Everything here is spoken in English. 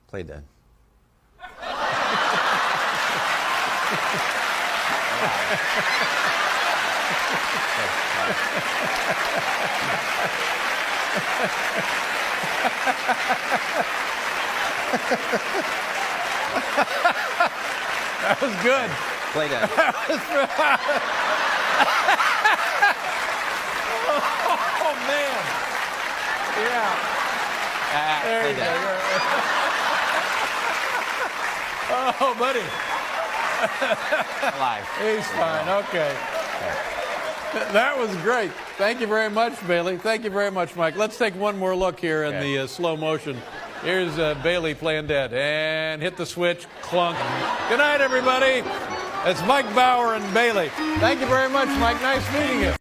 Play dead. That was good. Play dead. Oh, man. Yeah. There Play you dead. go. Oh, buddy. Alive. He's fine. Okay. That was great. Thank you very much, Bailey. Thank you very much, Mike. Let's take one more look here in the slow motion. Here's Bailey playing dead. And hit the switch. Clunk. Good night, everybody. It's Mike Bauer and Bailey. Thank you very much, Mike. Nice meeting you.